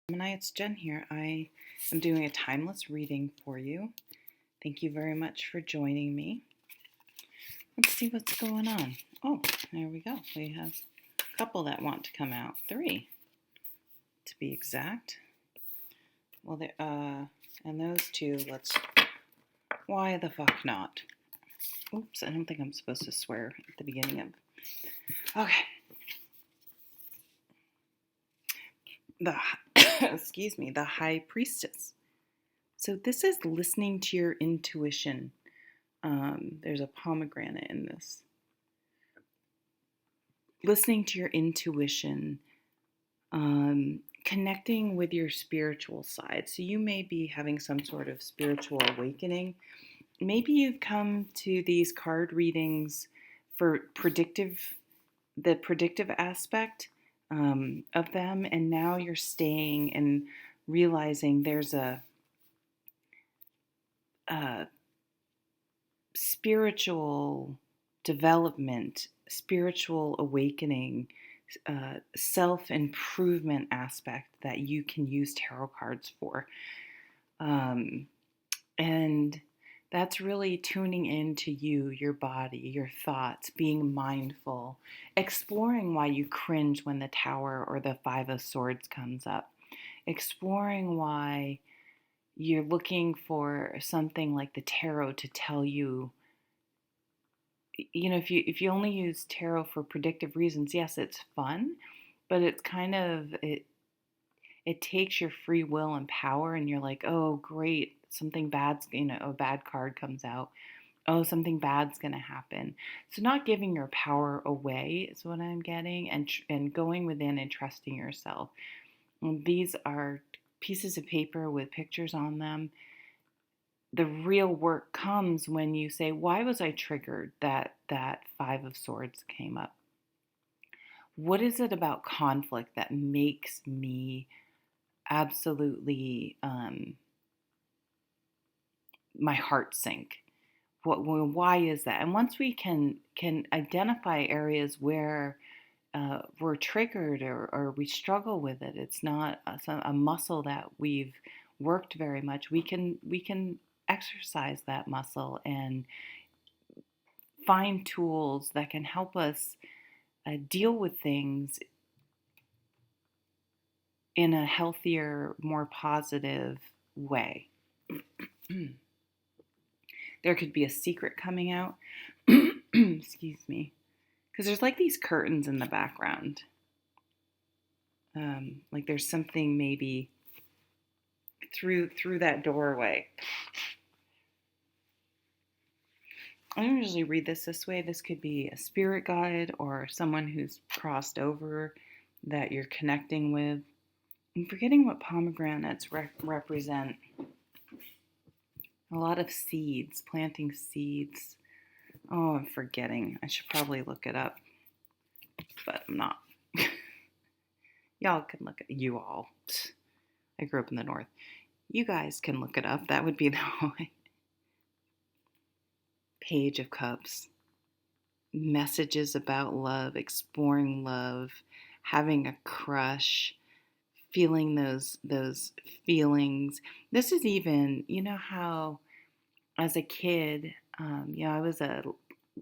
Gemini, it's Jen here. I am doing a timeless reading for you. Thank you very much for joining me. Let's see what's going on. Oh, there we go. We have a couple that want to come out. 3, to be exact. Well, and those 2, why the fuck not? Oops, I don't think I'm supposed to swear at the beginning of. Okay. Excuse me, the High Priestess. So this is listening to your intuition. There's a pomegranate in this. Listening to your intuition, connecting with your spiritual side. So you may be having some sort of spiritual awakening. Maybe you've come to these card readings for the predictive aspect of them, and now you're staying and realizing there's a spiritual development, spiritual awakening, self-improvement aspect that you can use tarot cards for. And that's really tuning into you, your body, your thoughts, being mindful, exploring why you cringe when the Tower or the 5 of Swords comes up, exploring why you're looking for something like the tarot to tell you. You know, if you only use tarot for predictive reasons, yes, it's fun, but it's kind of it takes your free will and power, and you're like, oh great, something bad's, a bad card comes out. Oh, something bad's gonna happen. So not giving your power away is what I'm getting, and going within and trusting yourself. And these are pieces of paper with pictures on them. The real work comes when you say, why was I triggered that 5 of Swords came up? What is it about conflict that makes me absolutely my heart sink? Why is that? And once we can identify areas where we're triggered or we struggle with it, it's not a muscle that we've worked very much. We can exercise that muscle and find tools that can help us deal with things in a healthier, more positive way. There could be a secret coming out. Excuse me. Because there's like these curtains in the background. Like there's something maybe through that doorway. I don't usually read this way. This could be a spirit guide or someone who's crossed over that you're connecting with. I'm forgetting what pomegranates represent. A lot of seeds, planting seeds. Oh, I'm forgetting. I should probably look it up, but I'm not. Y'all can look at you all. I grew up in the North. You guys can look it up. That would be the Page of Cups. Messages about love, exploring love, having a crush, feeling those feelings. This is even, you know how as a kid, I was a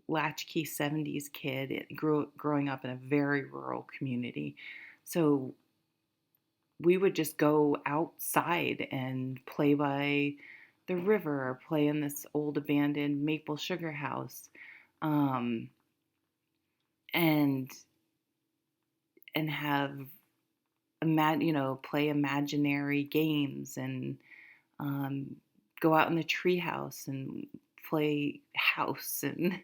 latchkey 70s kid, growing up in a very rural community. So we would just go outside and play by the river or play in this old abandoned maple sugar house, and have play imaginary games and go out in the tree house and play house, and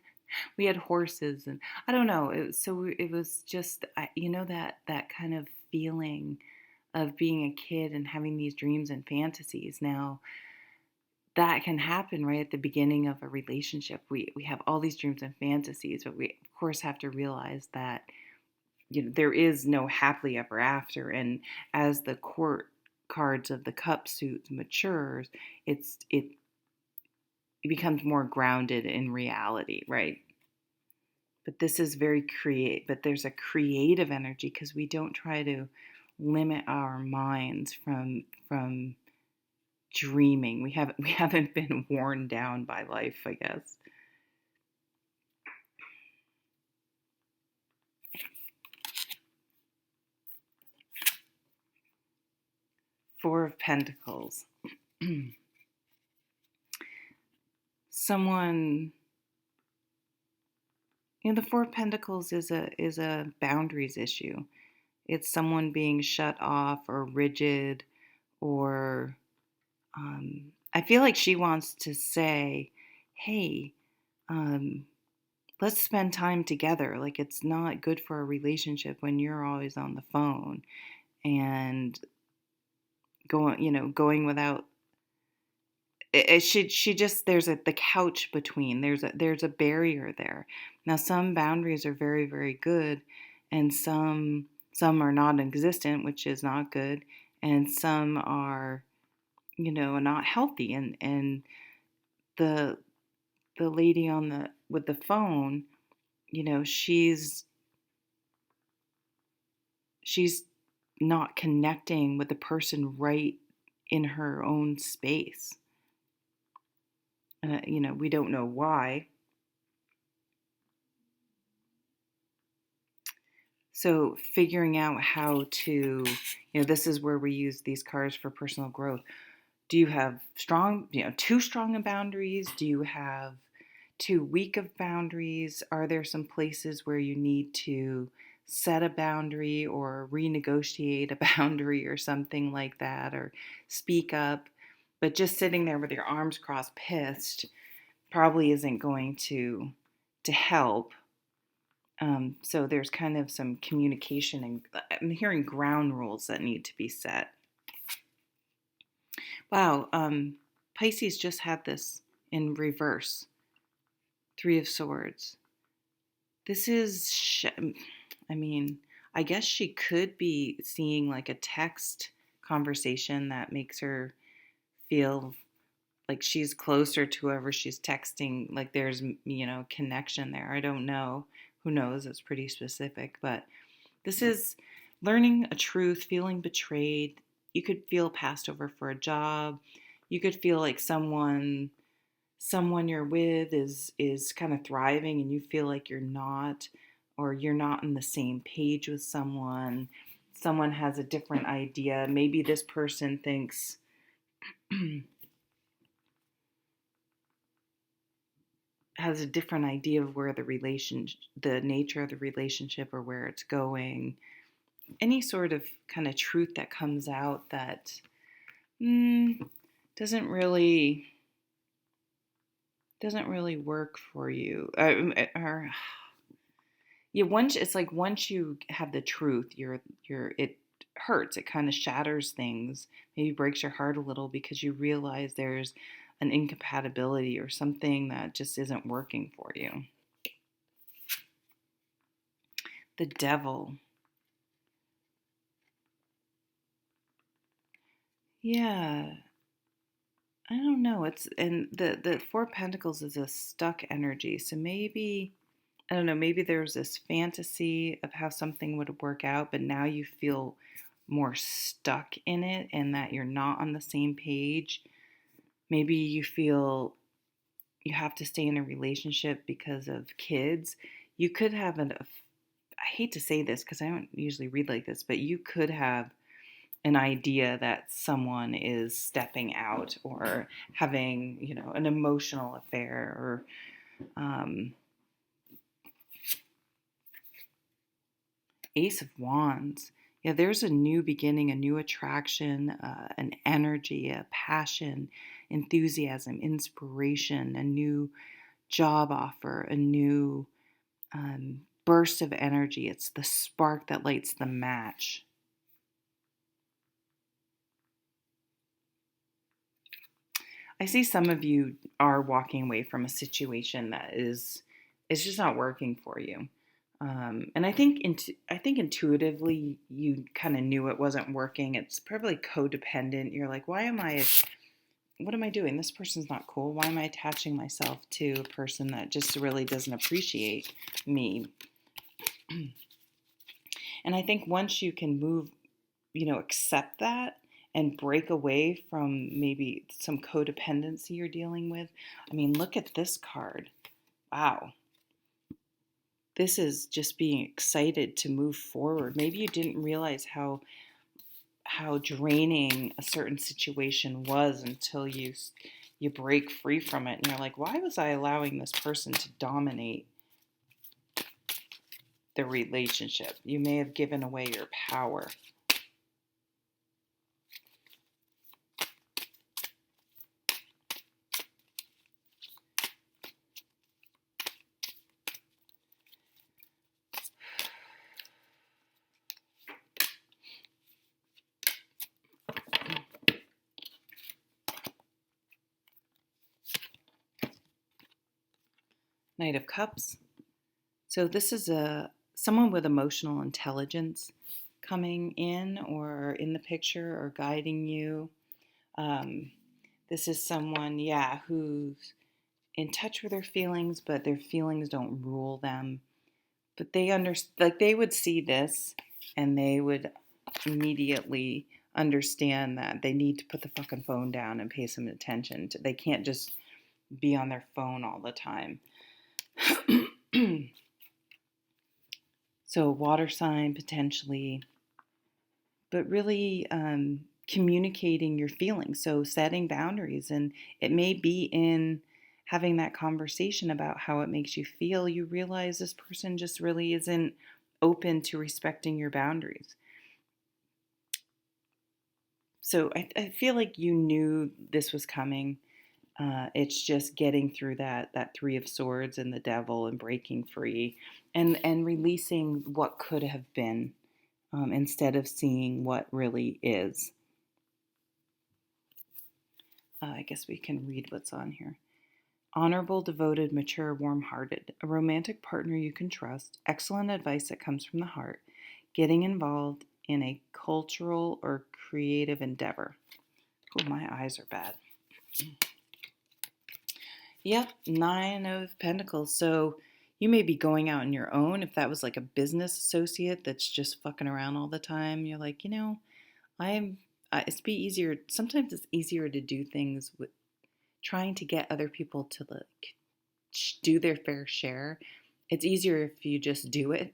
we had horses, and I don't know. It was just that kind of feeling of being a kid and having these dreams and fantasies. Now that can happen right at the beginning of a relationship. We have all these dreams and fantasies, but we of course have to realize that there is no happily ever after. And as the court cards of the cup suits matures, it becomes more grounded in reality, right? But this is but there's a creative energy because we don't try to limit our minds from dreaming. We haven't been worn down by life, I guess. Four of Pentacles. Someone, the Four of Pentacles is a boundaries issue. It's someone being shut off or rigid, or I feel like she wants to say, hey, let's spend time together. Like, it's not good for a relationship when you're always on the phone and going without. She just, there's the couch between. There's a barrier there. Now, some boundaries are very, very good, and some are non-existent, which is not good, and some are, not healthy. And the lady with the phone, she's not connecting with the person right in her own space. We don't know why. So figuring out how to, this is where we use these cards for personal growth. Do you have too strong of boundaries? Do you have too weak of boundaries? Are there some places where you need to set a boundary or renegotiate a boundary or something like that, or speak up? But just sitting there with your arms crossed, pissed, probably isn't going to help. So there's kind of some communication, and I'm hearing ground rules that need to be set. Wow, Pisces just had this in reverse. Three of Swords. This is, I guess she could be seeing like a text conversation that makes her feel like she's closer to whoever she's texting, like there's, connection there. I don't know. Who knows? It's pretty specific, but this is learning a truth, feeling betrayed. You could feel passed over for a job. You could feel like someone you're with is kind of thriving and you feel like you're not, or you're not on the same page with someone. Someone has a different idea. Maybe this person thinks has a different idea of where the nature of the relationship, or where it's going. Any sort of kind of truth that comes out that doesn't really work for you. Once you have the truth, it hurts. It kind of shatters things. Maybe breaks your heart a little because you realize there's an incompatibility or something that just isn't working for you. The Devil. Yeah. I don't know. And the Four of Pentacles is a stuck energy. So maybe, I don't know, maybe there's this fantasy of how something would work out, but now you feel more stuck in it and that you're not on the same page. Maybe you feel you have to stay in a relationship because of kids. You could have I hate to say this because I don't usually read like this, but you could have an idea that someone is stepping out or having, an emotional affair, or Ace of Wands. Yeah, there's a new beginning, a new attraction, an energy, a passion, enthusiasm, inspiration, a new job offer, a new burst of energy. It's the spark that lights the match. I see some of you are walking away from a situation that is just not working for you. And I think intuitively you kind of knew it wasn't working. It's probably codependent. You're like, what am I doing? This person's not cool. Why am I attaching myself to a person that just really doesn't appreciate me? And I think once you can move accept that and break away from maybe some codependency you're dealing with. I mean, look at this card. Wow. This is just being excited to move forward. Maybe you didn't realize how draining a certain situation was until you break free from it and you're like, why was I allowing this person to dominate the relationship? You may have given away your power. Knight of Cups. So this is someone with emotional intelligence coming in or in the picture or guiding you. This is someone, who's in touch with their feelings, but their feelings don't rule them. But they would see this and they would immediately understand that they need to put the fucking phone down and pay some attention. They can't just be on their phone all the time. So water sign potentially, but really communicating your feelings. So setting boundaries, and it may be in having that conversation about how it makes you feel. You realize this person just really isn't open to respecting your boundaries. So I feel like you knew this was coming. It's just getting through that Three of Swords and the Devil and breaking free and releasing what could have been instead of seeing what really is. I guess we can read what's on here. Honorable, devoted, mature, warm-hearted. A romantic partner you can trust. Excellent advice that comes from the heart. Getting involved in a cultural or creative endeavor. Oh, my eyes are bad. Yep, Nine of Pentacles. So you may be going out on your own. If that was like a business associate that's just fucking around all the time, you're like, sometimes it's easier to do things with trying to get other people to like do their fair share. It's easier if you just do it.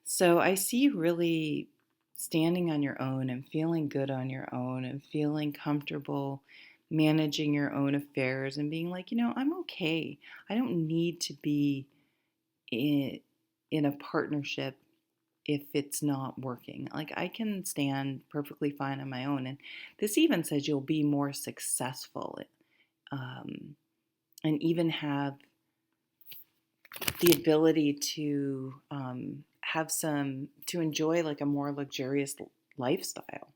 So I see you really standing on your own and feeling good on your own and feeling comfortable managing your own affairs and being like, I'm okay. I don't need to be in a partnership if it's not working. Like, I can stand perfectly fine on my own. And this even says you'll be more successful and even have the ability to to enjoy like a more luxurious lifestyle.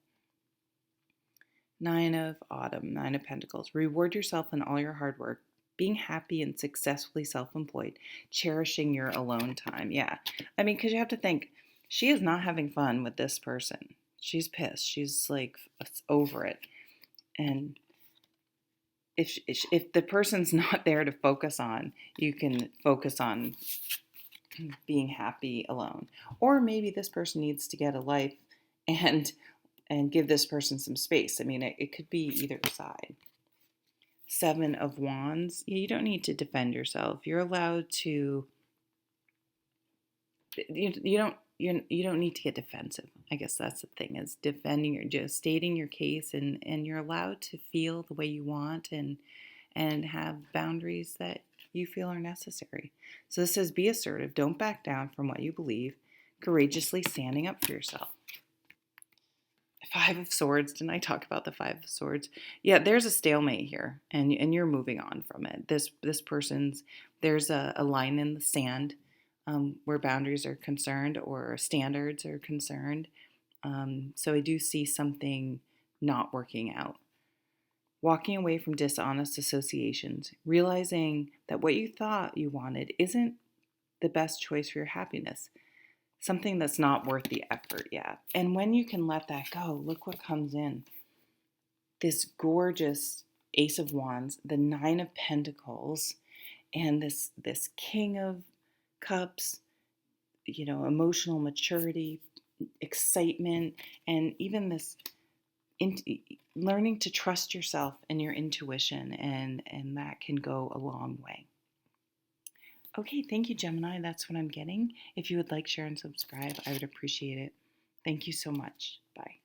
Nine of Autumn, Nine of Pentacles. Reward yourself in all your hard work, being happy and successfully self-employed, cherishing your alone time. Yeah. I mean, because you have to think, she is not having fun with this person. She's pissed. She's like over it. And if the person's not there to focus on, you can focus on being happy alone. Or maybe this person needs to get a life and give this person some space. I mean, it could be either side. Seven of Wands. You don't need to defend yourself. You're allowed to. You don't need to get defensive. I guess that's the thing, is just stating your case, and you're allowed to feel the way you want and have boundaries that you feel are necessary. So this says, be assertive. Don't back down from what you believe. Courageously standing up for yourself. Five of Swords. Didn't I talk about the Five of Swords? Yeah, there's a stalemate here, and you're moving on from it. This person's, there's a line in the sand where boundaries are concerned or standards are concerned. So I do see something not working out. Walking away from dishonest associations, realizing that what you thought you wanted isn't the best choice for your happiness. Something that's not worth the effort yet. And when you can let that go, look what comes in. This gorgeous Ace of Wands, the Nine of Pentacles, and this King of Cups, emotional maturity, excitement, and even this in, learning to trust yourself and your intuition, and that can go a long way. Okay, thank you, Gemini. That's what I'm getting. If you would like, share, and subscribe, I would appreciate it. Thank you so much. Bye.